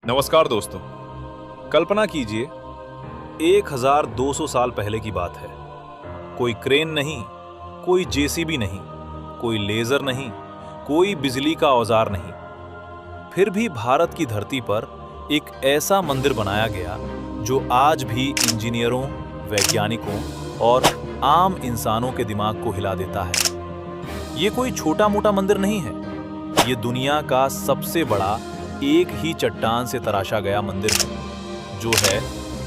नमस्कार दोस्तों। कल्पना कीजिए 1200 साल पहले की बात है। कोई क्रेन नहीं, कोई जेसीबी नहीं, कोई लेजर नहीं, कोई बिजली का औजार नहीं। फिर भी भारत की धरती पर एक ऐसा मंदिर बनाया गया जो आज भी इंजीनियरों, वैज्ञानिकों और आम इंसानों के दिमाग को हिला देता है। ये कोई छोटा मोटा मंदिर नहीं है, ये दुनिया का सबसे बड़ा एक ही चट्टान से तराशा गया मंदिर है, जो है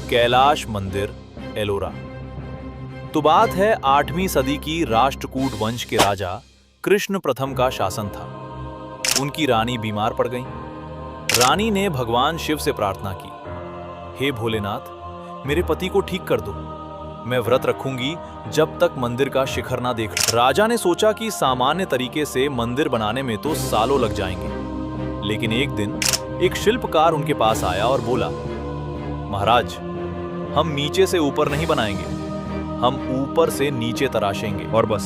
कैलाश मंदिर, एलोरा। तो बात है 8वीं सदी की राष्ट्रकूट वंश के राजा कृष्ण प्रथम का शासन था। उनकी रानी बीमार पड़ गई। रानी ने भगवान शिव से प्रार्थना की, हे भोलेनाथ, मेरे पति को ठीक कर दो। मैं व्रत रखूंगी जब तक मंदिर का शिखर ना देख लूं। राजा ने सोचा कि सामान्य तरीके से मंदिर बनाने में तो सालों लग जाएंगे, लेकिन एक दिन एक शिल्पकार उनके पास आया और बोला, महाराज, हम नीचे से ऊपर नहीं बनाएंगे, हम ऊपर से नीचे तराशेंगे। और बस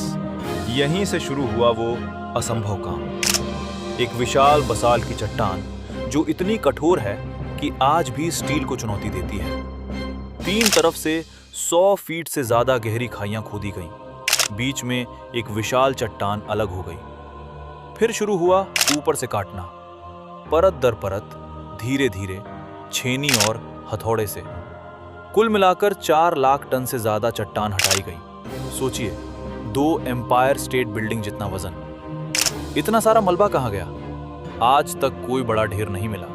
यहीं से शुरू हुआ वो असंभव काम। एक विशाल बसाल्ट की चट्टान जो इतनी कठोर है कि आज भी स्टील को चुनौती देती है। 3 तरफ से 100 फीट से ज्यादा गहरी खाइयां खोदी गईं। बीच में एक विशाल चट्टान अलग हो गई। फिर शुरू हुआ ऊपर से काटना, परत दर परत, धीरे धीरे, छेनी और हथौड़े से। कुल मिलाकर 4 लाख टन से ज्यादा चट्टान हटाई गई। सोचिए, 2 एम्पायर स्टेट बिल्डिंग जितना वजन। इतना सारा मलबा कहां गया? आज तक कोई बड़ा ढेर नहीं मिला।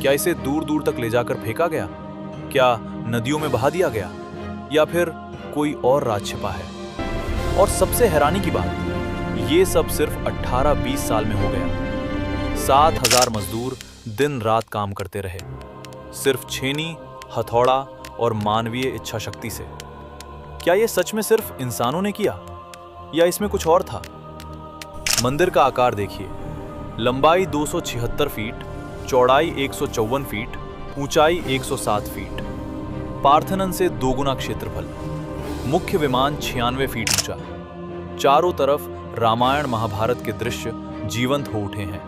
क्या इसे दूर दूर तक ले जाकर फेंका गया? क्या नदियों में बहा दिया गया? या फिर कोई और राज छिपा है? और सबसे हैरानी की बात, ये सब सिर्फ 18-20 साल में हो गया। 7000 मजदूर दिन रात काम करते रहे, सिर्फ छेनी, हथौड़ा और मानवीय इच्छा शक्ति से। क्या ये सच में सिर्फ इंसानों ने किया, या इसमें कुछ और था? मंदिर का आकार देखिए, लंबाई 276 फीट, चौड़ाई 154 फीट, ऊंचाई 107 फीट। पार्थेनन से 2 गुना क्षेत्रफल। मुख्य विमान 96 फीट ऊंचा। चारों तरफ रामायण महाभारत के दृश्य जीवंत हो उठे हैं।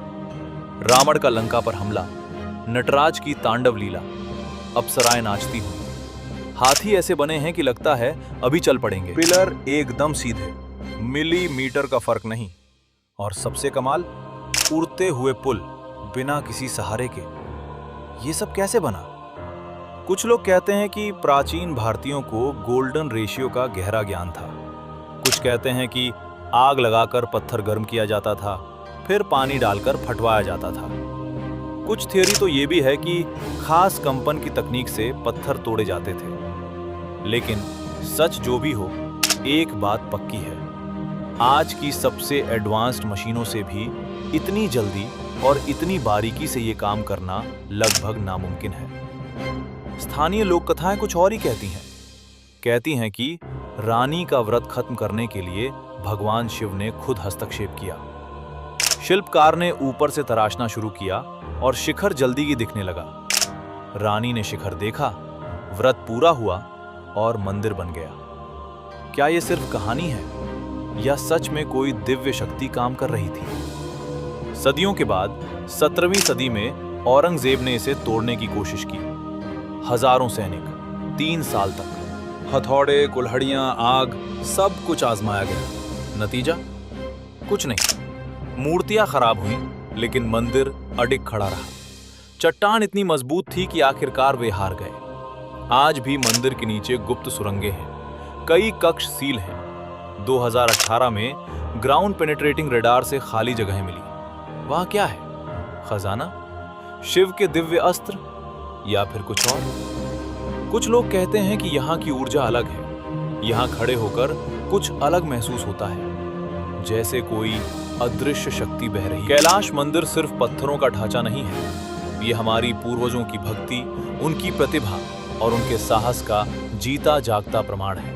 रावण का लंका पर हमला, नटराज की तांडव लीला, अप्सराएं नाचती हुई। हाथी ऐसे बने हैं कि लगता है अभी चल पड़ेंगे। पिलर एकदम सीधे, मिलीमीटर का फर्क नहीं। और सबसे कमाल, उड़ते हुए पुल बिना किसी सहारे के। ये सब कैसे बना? कुछ लोग कहते हैं कि प्राचीन भारतीयों को गोल्डन रेशियो का गहरा ज्ञान था। कुछ कहते हैं कि आग लगाकर पत्थर गर्म किया जाता था, फिर पानी डालकर फटवाया जाता था। कुछ थियरी तो ये भी है कि खास कंपन की तकनीक से पत्थर तोड़े जाते थे। लेकिन सच जो भी हो, एक बात पक्की है, आज की सबसे एडवांस्ड मशीनों से भी इतनी जल्दी और इतनी बारीकी से ये काम करना लगभग नामुमकिन है। स्थानीय लोक कथाएं कुछ और ही कहती हैं। कहती हैं कि रानी का व्रत खत्म करने के लिए भगवान शिव ने खुद हस्तक्षेप किया। शिल्पकार ने ऊपर से तराशना शुरू किया और शिखर जल्दी ही दिखने लगा। रानी ने शिखर देखा, व्रत पूरा हुआ और मंदिर बन गया। क्या यह सिर्फ कहानी है, या सच में कोई दिव्य शक्ति काम कर रही थी? सदियों के बाद 17वीं सदी में औरंगजेब ने इसे तोड़ने की कोशिश की। हजारों सैनिक, 3 साल तक, हथौड़े, कुल्हाड़ियां, आग, सब कुछ आजमाया गया। नतीजा कुछ नहीं। मूर्तियां खराब हुई, लेकिन मंदिर अडिग खड़ा रहा। चट्टान इतनी मजबूत थी कि आखिरकार वे हार गए। आज भी मंदिर के नीचे गुप्त सुरंगें हैं, कई कक्ष सील हैं। 2018 में ग्राउंड पेनिट्रेटिंग रडार से खाली जगह मिली। वहां क्या है? खजाना, शिव के दिव्य अस्त्र, या फिर कुछ और? कुछ लोग कहते हैं कि यहाँ की ऊर्जा अलग है। यहाँ खड़े होकर कुछ अलग महसूस होता है, जैसे कोई अदृश्य शक्ति बह रही है। कैलाश मंदिर सिर्फ पत्थरों का ढांचा नहीं है, ये हमारी पूर्वजों की भक्ति, उनकी प्रतिभा और उनके साहस का जीता जागता प्रमाण है।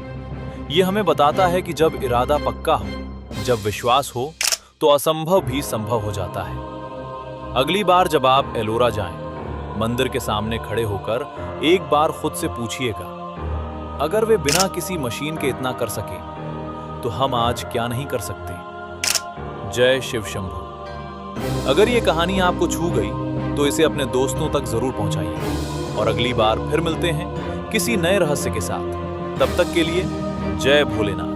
ये हमें बताता है कि जब इरादा पक्का हो, जब विश्वास हो, तो असंभव भी संभव हो जाता है। अगली बार जब आप एलोरा जाएं, मंदिर के सामने खड़े होकर एक बार खुद से पूछिएगा, अगर वे बिना किसी मशीन के इतना कर सके, तो हम आज क्या नहीं कर सकते। जय शिव शंभू। अगर ये कहानी आपको छू गई तो इसे अपने दोस्तों तक जरूर पहुंचाइए। और अगली बार फिर मिलते हैं किसी नए रहस्य के साथ। तब तक के लिए जय भोलेनाथ।